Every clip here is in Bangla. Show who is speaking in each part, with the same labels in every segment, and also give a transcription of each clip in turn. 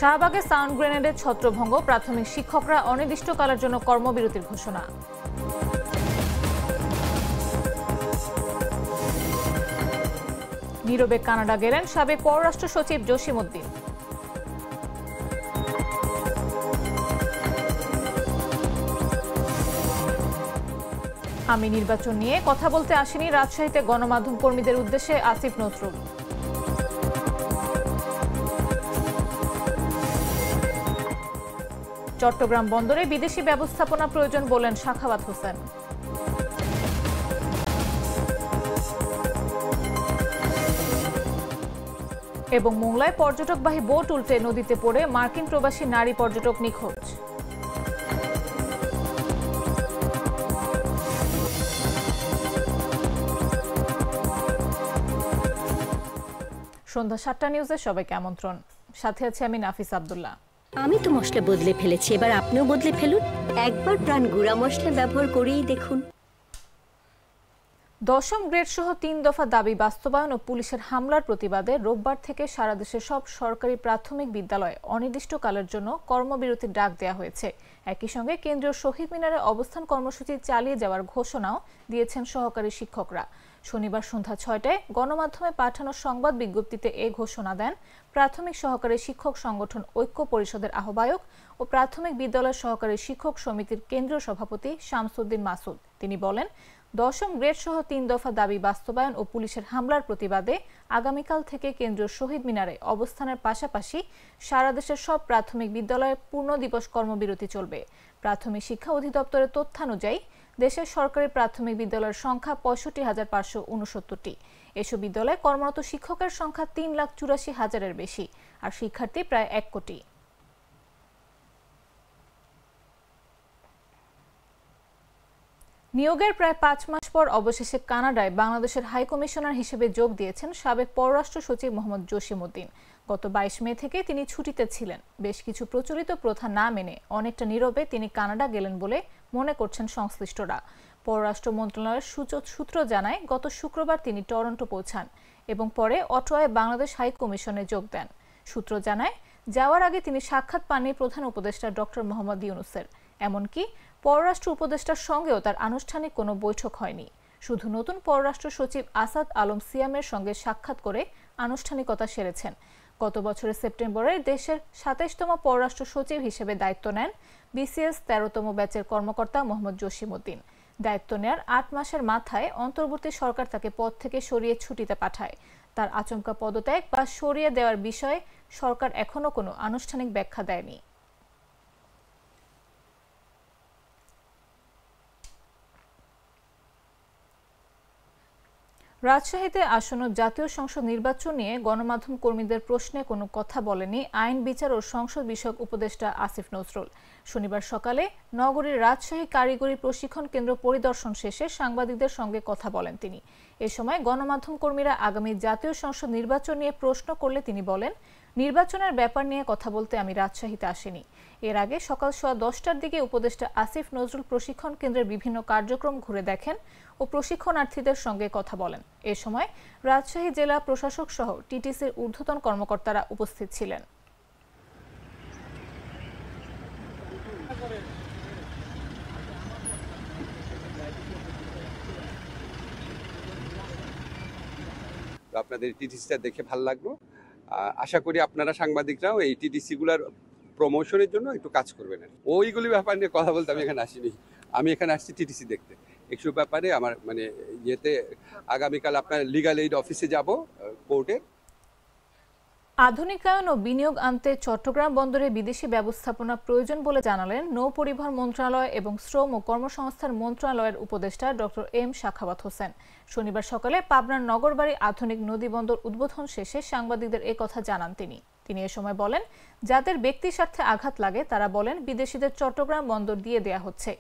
Speaker 1: শাহবাগে সাউন্ড গ্রেনেডের ছত্রভঙ্গ, প্রাথমিক শিক্ষকরা অনির্দিষ্টকালের জন্য কর্মবিরতির ঘোষণা। নীরবে কানাডা গেলেন সাবেক পররাষ্ট্র সচিব জসিম উদ্দিন। আমি নির্বাচন নিয়ে কথা বলতে আসিনি, রাজশাহীতে গণমাধ্যম কর্মীদের উদ্দেশ্যে আসিফ নজরুল। চট্টগ্রাম বন্দরে বিদেশি ব্যবস্থাপনা প্রয়োজন বলেন সাখাওয়াত হোসেন। এবং মোংলায় পর্যটকবাহী বোট উল্টে নদীতে পড়ে মার্কিন প্রবাসী নারী পর্যটক নিখোঁজ। সন্ধ্যা ৭টা নিউজে সবাইকে আমন্ত্রণ। সাথে আছে আমি নাফিস আব্দুল্লাহ।
Speaker 2: আমি তো মশলা বদলে ফেলেছি, এবার আপনিও বদলে ফেলুন। একবার প্রাণ গুঁড়া মশলা ব্যবহার করেই দেখুন।
Speaker 1: ১০ম গ্রেড সহ ৩ দফা দাবি বাস্তবায়ন ও পুলিশের হামলার প্রতিবাদে রোববার থেকে সারা দেশের সব সরকারি প্রাথমিক বিদ্যালয়ে অনির্দিষ্টকালের জন্য কর্মবিরতির ডাক দেওয়া হয়েছে। একই সঙ্গে কেন্দ্রীয় শহীদ মিনারে অবস্থান কর্মসূচি চালিয়ে যাওয়ার ঘোষণাও দিয়েছেন সহকারী শিক্ষকরা। শনিবার সন্ধ্যা ৬টায় গণমাধ্যমে পাঠানো সংবাদ বিজ্ঞপ্তিতে এ ঘোষণা দেন প্রাথমিক সহকারী শিক্ষক সংগঠন ঐক্য পরিষদের আহ্বায়ক ও প্রাথমিক বিদ্যালয় সহকারী শিক্ষক সমিতির কেন্দ্রীয় সভাপতি শামসুদ্দিন মাসুদ। তিনি বলেন, ১০ম গ্রেড সহ ৩ দফা দাবি বাস্তবায়ন ও পুলিশের হামলার প্রতিবাদে আগামীকাল থেকে কেন্দ্রীয় শহীদ মিনারে অবস্থানের পাশাপাশি সারা দেশের সব প্রাথমিক বিদ্যালয়ে পূর্ণ দিবস কর্মবিরতি চলবে। প্রাথমিক শিক্ষা অধিদপ্তরের তথ্যানুযায়ী দেশের সরকারি প্রাথমিক বিদ্যালয়ের সংখ্যা ৬৫,৫৬৯টি। এসব বিদ্যালয়ে কর্মরত শিক্ষকের সংখ্যা ৩,৮৪,০০০-এর বেশি, আর শিক্ষার্থী প্রায় ১ কোটি। নিয়োগের প্রায় ৫ মাস পর অবশেষে কানাডায় বাংলাদেশের হাইকমিশনার হিসেবে যোগ দিয়েছেন সাবেক পররাষ্ট্র সচিব মোহাম্মদ জসিম উদ্দিন। গত ২২ মে থেকে তিনি ছুটিতে ছিলেন। বেশ কিছু প্রচলিত প্রথা না মেনে অনেকটা নীরবে তিনি কানাডা গেলেন বলে মনে করছেন সংশ্লিষ্টরা। পররাষ্ট্র মন্ত্রণালয়ের সূত্র জানায়, গত শুক্রবার তিনি টরন্টো পৌঁছান এবং পরে অটোয়ায় বাংলাদেশ হাইকমিশনে যোগ দেন। সূত্র জানায়, যাওয়ার আগে তিনি সাক্ষাৎ পাননি প্রধান উপদেষ্টা ডক্টর মোহাম্মদ ইউনূসের। এমনকি পররাষ্ট্র উপদেষ্টার সঙ্গেও তার আনুষ্ঠানিক কোনো বৈঠক হয়নি। শুধু নতুন পররাষ্ট্র সচিব আসাদ আলম সিয়ামের সঙ্গে সাক্ষাৎ করে আনুষ্ঠানিকতা সেরেছেন। গত বছরের সেপ্টেম্বরে দেশের ২৭তম পররাষ্ট্র সচিব হিসেবে দায়িত্ব নেন বিসিএস ১৩তম ব্যাচের কর্মকর্তা মোহাম্মদ জসিম উদ্দিন। দায়িত্ব নেওয়ার ৮ মাসের মাথায় অন্তর্বর্তী সরকার তাকে পদ থেকে সরিয়ে ছুটিতে পাঠায়। তার আচমকা পদত্যাগ বা সরিয়ে দেওয়ার বিষয়ে সরকার এখনো কোনো আনুষ্ঠানিক ব্যাখ্যা দেয়নি। রাজশাহীতে আসন্ন জাতীয় সংসদ নির্বাচন নিয়ে গণমাধ্যম কর্মীদের প্রশ্নে কোনো কথা বলেনি আইন বিচার ও সংসদ বিষয়ক উপদেষ্টা আসিফ নজরুল। শনিবার সকালে নগরীর রাজশাহী কারিগরি প্রশিক্ষণ কেন্দ্র পরিদর্শন শেষে সাংবাদিকদের সঙ্গে কথা বলেন তিনি। এ সময় গণমাধ্যম কর্মীরা আগামী জাতীয় সংসদ নির্বাচন নিয়ে প্রশ্ন করলে তিনি বলেন, নির্বাচনের ব্যাপার নিয়ে কথা বলতে আমি রাজশাহীতে আসিনি। এর আগে সকাল 10টার দিকে উপদেষ্টা আসিফ নজরুল প্রশিক্ষণ কেন্দ্রের বিভিন্ন কার্যক্রম ঘুরে দেখেন ও প্রশিক্ষণার্থীদের সঙ্গে কথা বলেন। এ সময় রাজশাহী জেলা প্রশাসক সহ টিটিসির ঊর্ধ্বতন কর্মকর্তারা উপস্থিত ছিলেন।
Speaker 3: আপনাদের টিটিসিটা দেখে ভালো লাগলো। আশা করি আপনারা সাংবাদিকরাও এই টিটিসি গুলার প্রমোশনের জন্য একটু কাজ করবেন। ওইগুলি ব্যাপার নিয়ে কথা বলতে আমি এখানে আসিনি। আমি এখানে আসছি টিটিসি দেখতে। এইসব ব্যাপারে আমার ইয়েতে আগামীকাল আপনার লিগাল এইড অফিসে যাব কোর্টে।
Speaker 1: আধুনিকায়ন ও বিনিয়োগ আনতে চট্টগ্রাম বন্দরে বিদেশি ব্যবস্থাপনা প্রয়োজন বলে জানালেন নৌ পরিবহন মন্ত্রণালয় এবং শ্রম ও কর্মসংস্থান মন্ত্রণালয়ের উপদেষ্টা ডক্টর এম সাখাওয়াত হোসেন। শনিবার সকালে পাবনার নগরবাড়ি আধুনিক নদী বন্দর উদ্বোধন শেষে সাংবাদিকদের এ কথা জানান তিনি। এ সময় বলেন, যাদের ব্যক্তি স্বার্থে আঘাত লাগে তারা বলেন বিদেশিদের চট্টগ্রাম বন্দর দিয়ে দেয়া হচ্ছে।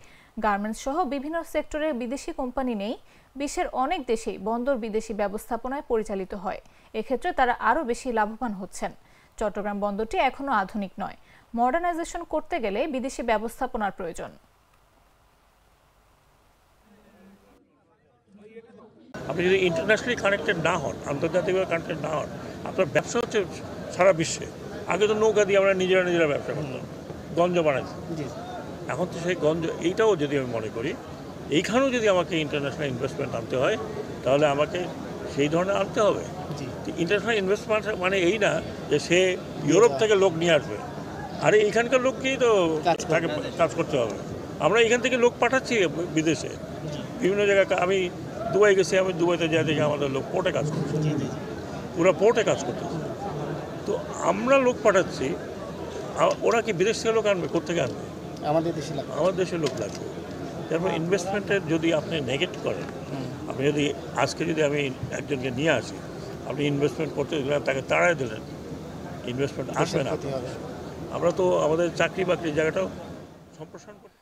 Speaker 1: গার্মেন্টস সহ বিভিন্ন সেক্টরে বিদেশি কোম্পানি নেই। বিশ্বের অনেক দেশেই বন্দর বিদেশি ব্যবস্থাপনায় পরিচালিত হয়। এক্ষেত্রে তারা আরও বেশি লাভবান হচ্ছেন। চট্টগ্রাম বন্দরটি এখনো আধুনিক নয়। মডার্নাইজেশন করতে গেলে বিদেশি ব্যবস্থাপনার প্রয়োজন।
Speaker 4: আপনি যদি ইন্টারন্যাশনালি কানেক্টেড না হন, আন্তর্জাতিকভাবে কানেক্টেড না হন, আপনার ব্যবসা হচ্ছে সারা বিশ্বে। আগে তো নৌকা দিয়ে আমরা নিজেরা ব্যবসা করতাম, গঞ্জ বানাইছি। এখন তো সেই গঞ্জ এইটাও যদি আমি মনে করি এইখানেও যদি আমাকে ইন্টারন্যাশনাল ইনভেস্টমেন্ট আনতে হয় তাহলে আমাকে সেই ধরনের আনতে হবে। ইন্টারন্যাশনাল ইনভেস্টমেন্ট মানে এই না যে সে ইউরোপ থেকে লোক নিয়ে আসবে, আরে এইখানকার লোককেই তো তাকে কাজ করতে হবে। আমরা এখান থেকে লোক পাঠাচ্ছি বিদেশে বিভিন্ন জায়গায়। আমি দুবাই গেছি, আমি দুবাইতে যা দেখি আমাদের লোক পোর্টে কাজ করছে, পুরো পোর্টে কাজ করতেছে। তো আমরা লোক পাঠাচ্ছি, ওরা কি বিদেশ থেকে লোক আনবে? কোথেকে আনবে? আমাদের দেশের লোক লাগবে। তারপর ইনভেস্টমেন্টের যদি আপনি নেগেট করেন, আপনি যদি আজকে যদি আমি একজনকে নিয়ে আসি, আপনি ইনভেস্টমেন্ট করতে দিলেন, তাকে তাড়াই দিলেন, ইনভেস্টমেন্ট আসবে না। আমরা তো আমাদের চাকরি বাকরির জায়গাটাও সম্প্রসারণ করতে।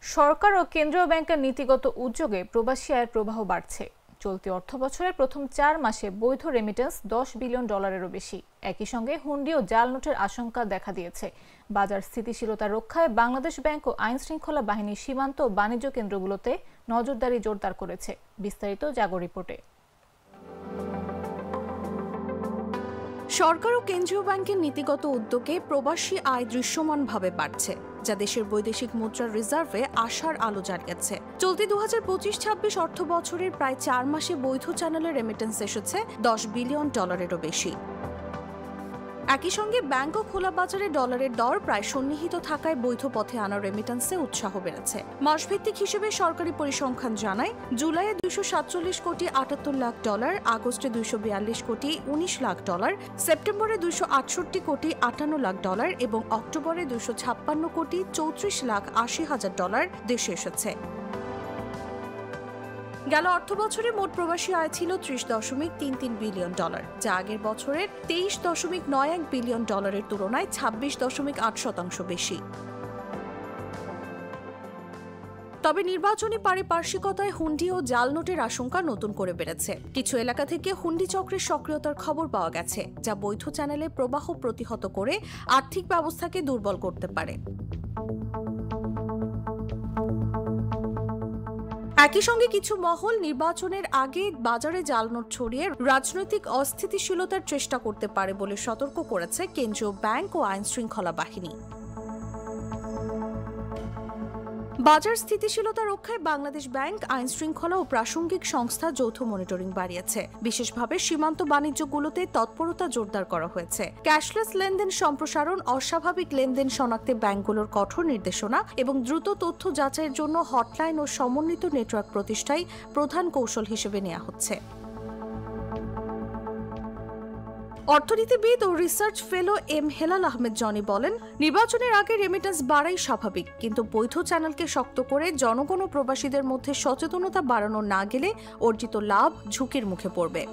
Speaker 1: সরকার ও কেন্দ্রীয় ব্যাংকের নীতিগত উদ্যোগে প্রবাসী আয়ের প্রবাহ বাড়ছে। চলতি অর্থবছরের প্রথম 4 মাসে বৈধ রেমিটেন্স $10 বিলিয়নেরও বেশি। একই সঙ্গে হুন্ডি ও জাল নোটের আশঙ্কা দেখা দিয়েছে। বাজার স্থিতিশীলতা রক্ষায় বাংলাদেশ ব্যাংক ও আইন শৃঙ্খলা বাহিনী সীমান্ত ও বাণিজ্য কেন্দ্রগুলোতে নজরদারি জোরদার করেছে। বিস্তারিত জাগো রিপোর্টে।
Speaker 5: সরকার ও কেন্দ্রীয় ব্যাংকের নীতিগত উদ্যোগে প্রবাসী আয় দৃশ্যমানভাবে বাড়ছে, যা দেশের বৈদেশিক মুদ্রার রিজার্ভে আশার আলো জ্বালিয়েছে। চলতি 2025-26 অর্থ বছরের প্রায় 4 মাসে বৈধ চ্যানেলে রেমিটেন্স এসেছে $10 বিলিয়নেরও বেশি। একই সঙ্গে ব্যাংক ও খোলা বাজারে ডলারের দর প্রায় সন্নিহিত থাকায় বৈধ পথে আনা রেমিটেন্সে উৎসাহ বেড়েছে। মাসভিত্তিক হিসেবে সরকারি পরিসংখ্যান জানায়, জুলাইয়ে $247 কোটি $78 লাখ, আগস্টে $242 কোটি $19 লাখ, সেপ্টেম্বরে $268 কোটি $58 লাখ এবং অক্টোবরে $256 কোটি $34 লাখ 80 হাজার দেশে এসেছে। গেল অর্থ বছরে মোট প্রবাসী আয় ছিল $30.33 বিলিয়ন, যা আগের বছরের $23.91 বিলিয়ন তুলনায় 26.8% বেশি। তবে নির্বাচনী পারিপার্শ্বিকতায় হুন্ডি ও জাল নোটের আশঙ্কা নতুন করে বেড়েছে। কিছু এলাকা থেকে হুন্ডি চক্রের সক্রিয়তার খবর পাওয়া গেছে, যা বৈধ চ্যানেলে প্রবাহ প্রতিহত করে আর্থিক ব্যবস্থাকে দুর্বল করতে পারে। একই সঙ্গে কিছু মহল নির্বাচনের আগে বাজারে জাল নোট ছড়িয়ে রাজনৈতিক অস্থিতিশীলতার চেষ্টা করতে পারে বলে সতর্ক করেছে কেন্দ্রীয় ব্যাংক ও আইন শৃঙ্খলা বাহিনী। বাজার স্থিতিশীলতা রক্ষায় বাংলাদেশ ব্যাংক, আইন শৃঙ্খলা ও প্রাসঙ্গিক সংস্থা যৌথ মনিটরিং বাড়িয়েছে। বিশেষভাবে সীমান্ত বাণিজ্যগুলোতে তৎপরতা জোরদার করা হয়েছে। ক্যাশলেস লেনদেন সম্প্রসারণ, অস্বাভাবিক লেনদেন শনাক্তে ব্যাংকগুলোর কঠোর নির্দেশনা এবং দ্রুত তথ্য যাচাইয়ের জন্য হটলাইন ও সমন্বিত নেটওয়ার্ক প্রতিষ্ঠাই প্রধান কৌশল হিসেবে নেওয়া হচ্ছে। অর্থনীতিবিদ ও research fellow M Helal Ahmed Jony বলেন, নির্বাচনের আগে রেমিটেন্স বাড়াই স্বাভাবিক, কিন্তু বৈধ চ্যানেলকে শক্ত করে জনগণ ও প্রবাসীদের মধ্যে সচেতনতা বাড়ানো না গেলে অর্জিত লাভ ঝুঁকির মুখে পড়বে।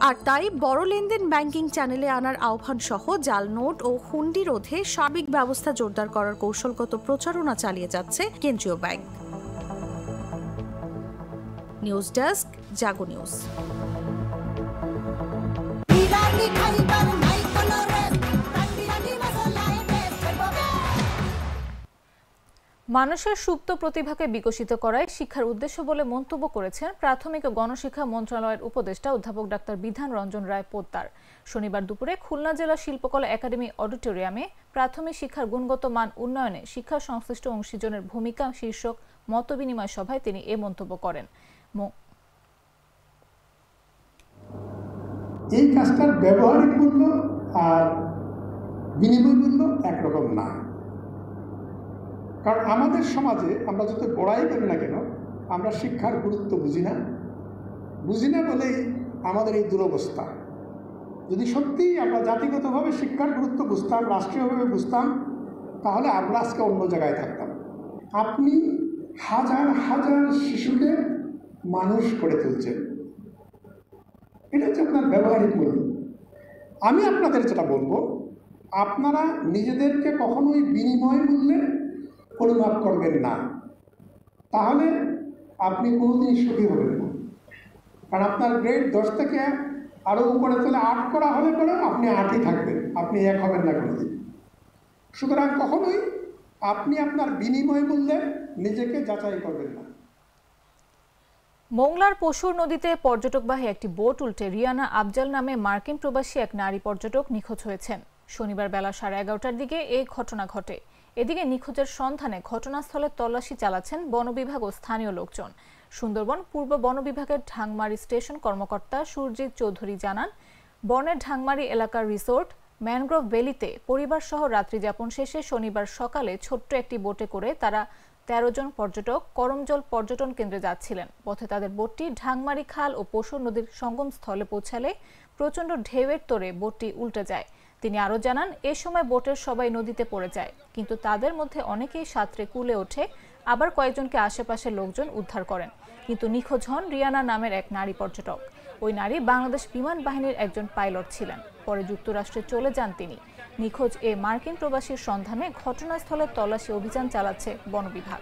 Speaker 5: আর তাই বড় লেনদেন ব্যাংকিং চ্যানেলে আনার আহ্বান সহ জাল নোট ও হুন্ডি রোধে সার্বিক ব্যবস্থা জোরদার করার কৌশলগত প্রচারণা চালিয়ে যাচ্ছে কেন্দ্রীয় ব্যাংক। নিউজ ডেস্ক, জাগো নিউজ।
Speaker 1: মানুষের সুপ্ত প্রতিভাকে বিকশিত করাই শিক্ষার উদ্দেশ্য বলে মন্তব্য করেছেন প্রাথমিক ও গণশিক্ষা মন্ত্রণালয়ের উপদেষ্টা অধ্যাপক ডাক্তার বিধান রঞ্জন রায় পোদ্দার। শনিবার দুপুরে খুলনা জেলা শিল্পকলা একাডেমি অডিটোরিয়ামে প্রাথমিক শিক্ষার গুণগত মান উন্নয়নে শিক্ষা সংশ্লিষ্ট অংশীজনের ভূমিকা শীর্ষক মতবিনিময় সভায় তিনি এ মন্তব্য করেন।
Speaker 6: এই কাজটার ব্যবহারিক মূল্য আর বিনিময় মূল্য একরকম না, কারণ আমাদের সমাজে আমরা যত বড়াই করি না কেন, আমরা শিক্ষার গুরুত্ব বুঝি না বলেই আমাদের এই দুরবস্থা। যদি সত্যিই আমরা জাতিগতভাবে শিক্ষার গুরুত্ব বুঝতাম, রাষ্ট্রীয়ভাবে বুঝতাম, তাহলে আমরা আজকে অন্য জায়গায় থাকতাম। আপনি হাজার হাজার শিশুকে মানুষ করে তুলছেন, এটা হচ্ছে আপনার ব্যবহারিক মূল্য। আমি আপনাদের যেটা বলবো, আপনারা নিজেদেরকে কখনোই বিনিময় মূল্যে পরিমাপ করবেন না, তাহলে আপনি কোনোদিন সুখী হবেন না। কারণ আপনার গ্রেড 10 থেকে আরও উপরে চলে 8 করা হলে পরে আপনি 8ই থাকবেন, আপনি 1 হবেন না কোনোদিন। সুতরাং কখনোই আপনি আপনার বিনিময় মূল্যে নিজেকে যাচাই করবেন না।
Speaker 1: মোংলার পশুর নদীতে পর্যটকবাহী একটি বোট উল্টে রিয়ানা আফজাল নামে মার্কিন প্রবাসী এক নারী পর্যটক নিখোঁজ হয়েছেন। শনিবার বেলা 11:30টার দিকে এই ঘটনা ঘটে। এদিকে নিখোঁজের সন্ধানে ঘটনাস্থলে তল্লাশি চালাচ্ছেন বন বিভাগ ও স্থানীয় লোকজন। সুন্দরবন পূর্ব বন বিভাগের ঢাংমারি স্টেশন কর্মকর্তা সুরজিৎ চৌধুরী জানান, বনের ঢাংমারি এলাকার রিসোর্ট ম্যানগ্রোভ ভ্যালিতে পরিবারসহ রাত্রিযাপন শেষে শনিবার সকালে ছোট্ট একটি বোটে করে তারা 13 জন পর্যটক করমজল পর্যটন কেন্দ্রে যাচ্ছিলেন। পথে তাদের বোটটি ঢাংমারি খাল ও পশুর নদীর সঙ্গম স্থলে পৌঁছালে প্রচণ্ড ঢেউয়ের তোড়ে বোটটি উল্টে যায়। তিনি আরও জানান, এ সময় বোটের সবাই নদীতে পড়ে যায়, কিন্তু তাদের মধ্যে অনেকেই সাঁতরে কুলে ওঠে, আবার কয়েকজনকে আশেপাশের লোকজন উদ্ধার করেন। কিন্তু নিখোঁজ হন রিয়ানা নামের এক নারী পর্যটক। ওই নারী বাংলাদেশ বিমান বাহিনীর একজন পাইলট ছিলেন। পরে যুক্তরাষ্ট্রে চলে যান তিনি। নিখোঁজ এ মার্কিন প্রবাসীর সন্ধানে ঘটনাস্থলে তল্লাশি অভিযান চালাচ্ছে বন বিভাগ।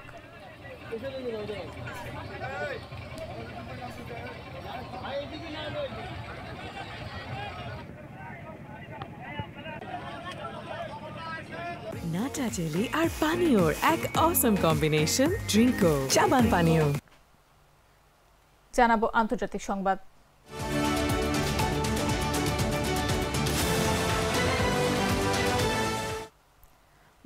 Speaker 7: নাটা জেলি আর পানীয়র এক অসম কম্বিনেশন, ড্রিঙ্কো চাবান পানীয়।
Speaker 1: জানাবো আন্তর্জাতিক সংবাদ।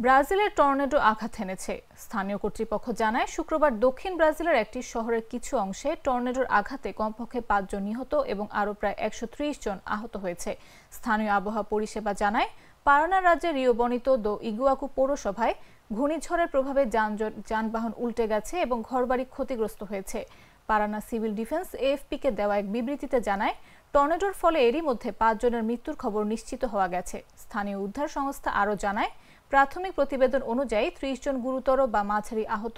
Speaker 1: ব্রাজিলের টর্নেডো আঘাত হেনেছে। স্থানীয় কর্তৃপক্ষ জানায়, শুক্রবার দক্ষিণ ব্রাজিলের একটি শহরের কিছু অংশে টর্নেডোর আঘাতে কমপক্ষে 5 জন নিহত এবং আরও প্রায় 130 জন আহত হয়েছে। স্থানীয় আবহাওয়া পরিষেবা জানায়, পারানা রাজ্যের রিও বনিতো দো ইগুয়াকু পৌরসভায় ঘূর্ণিঝড়ের প্রভাবে যানবাহন উল্টে গেছে এবং ঘরবাড়ি ক্ষতিগ্রস্ত হয়েছে। পারানা সিভিল ডিফেন্স এএফপিকে দেওয়া এক বিবৃতিতে জানায়, টর্নেডোর ফলে এরই মধ্যে 5 জনের মৃত্যুর খবর নিশ্চিত হওয়া গেছে। স্থানীয় উদ্ধার সংস্থা আরও জানায়, প্রাথমিক প্রতিবেদন অনুযায়ী 30 জন গুরুতর বা মাঝারি আহত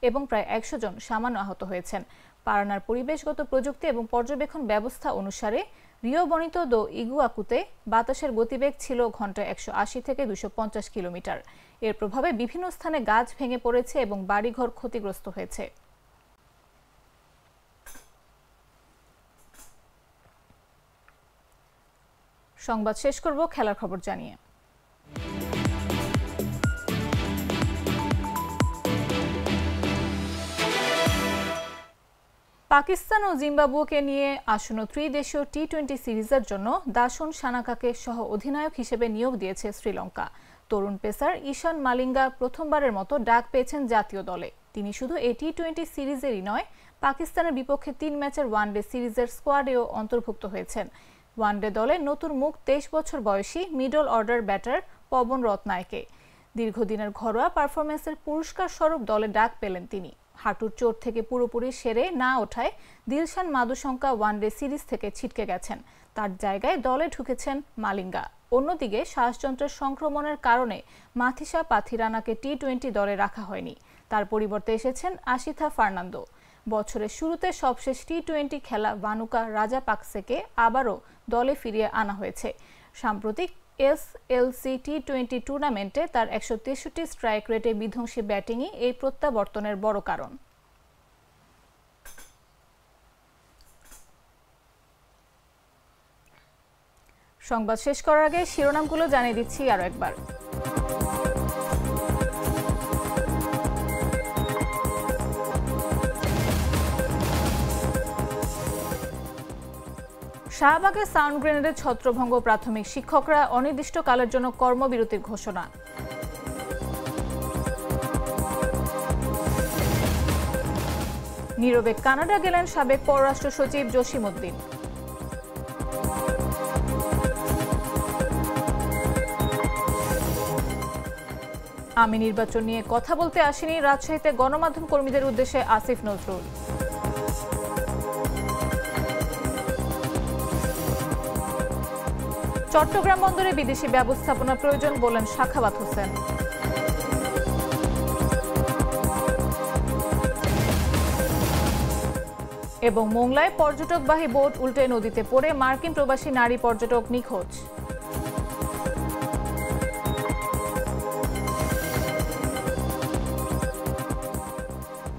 Speaker 1: এবং প্রায় 100 জন সামান্য আহত হয়েছেন। পারানার পরিবেশগত প্রযুক্তি এবং পর্যবেক্ষণ ব্যবস্থা অনুসারে রিও বনিতো দো ইগুয়াকুতে বাতাসের গতিবেগ ছিল ঘন্টায় 180 থেকে 250 কিলোমিটার। এর প্রভাবে বিভিন্ন স্থানে গাছ ভেঙে পড়েছে এবং বাড়িঘর ক্ষতিগ্রস্ত হয়েছে। সংবাদ শেষ করব খেলার খবর জানিয়ে। পাকিস্তান ও জিম্বাবুয়েকে নিয়ে আসন্ন ত্রিদেশীয় টি-20 সিরিজের জন্য দাসুন সানাকাকে সহ অধিনায়ক হিসেবে নিয়োগ দিয়েছে শ্রীলঙ্কা। তরুণ পেসার ঈশান মালিঙ্গা প্রথমবারের মতো ডাক পেয়েছেন জাতীয় দলে। তিনি শুধু এই টি-20 সিরিজেরই নয়, পাকিস্তানের বিপক্ষে 3 ম্যাচের ওয়ানডে সিরিজের স্কোয়াডেও অন্তর্ভুক্ত হয়েছেন। ওয়ানডে দলে নতুন মুখ 23 বছর বয়সী মিডল অর্ডার ব্যাটার পবন রত্নায়কে। দীর্ঘদিনের ঘরোয়া পারফরমেন্সের পুরস্কার স্বরূপ দলে ডাক পেলেন তিনি। হাঁটুর চোট থেকে পুরোপুরি সেরে না ওঠায় দিলশান মাদুশঙ্কা ওয়ানডে সিরিজ থেকে ছিটকে গেছেন। তার জায়গায় দলে ঢুকেছেন মালিঙ্গা। অন্যদিকে শ্বাসযন্ত্রের সংক্রমণের কারণে মাথিসা পাথিরানাকে টি-20 দলে রাখা হয়নি। তার পরিবর্তে এসেছেন আশিথা ফার্নান্দো। বছরের শুরুতে সবশেষ টি-20 খেলা ভানুকা রাজাপাকসেকে আবারও দলে ফিরিয়ে আনা হয়েছে। সাম্প্রতিক এসএলসি টি-20 টুর্নামেন্টে তার 163 স্ট্রাইক রেটে বিধ্বংসী ব্যাটিংই এই প্রত্যাবর্তনের বড় কারণ। সংবাদ শেষ করার আগে শিরোনামগুলো জানিয়ে দিচ্ছি আরও একবার। শাহবাগে সাউন্ড গ্রেনেডের ছত্রভঙ্গ, প্রাথমিক শিক্ষকরা অনির্দিষ্টকালের জন্য কর্মবিরতির ঘোষণা। নীরবে কানাডা গেলেন সাবেক পররাষ্ট্র সচিব জসিম উদ্দিন। আমি নির্বাচন নিয়ে কথা বলতে আসেনি, রাজশাহীতে গণমাধ্যম কর্মীদের উদ্দেশ্যে আসিফ নজরুল। চট্টগ্রাম বন্দরে বিদেশি ব্যবস্থাপনা প্রয়োজন বলেন সাখাওয়াত হোসেন। এবং মোংলায় পর্যটকবাহী বোট উল্টে নদীতে পড়ে মার্কিন প্রবাসী নারী পর্যটক নিখোঁজ।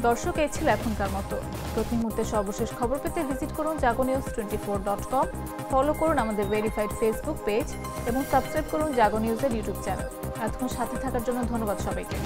Speaker 1: দর্শক, এই ছিল এখনকার মতো। প্রতি মুহূর্তে সর্বশেষ খবর পেতে ভিজিট করুন jagonews24.com, ফলো করুন আমাদের ভেরিফাইড ফেসবুক পেজ এবং সাবস্ক্রাইব করুন জাগো নিউজের ইউটিউব চ্যানেল। এতক্ষণ সাথে থাকার জন্য ধন্যবাদ সবাইকে।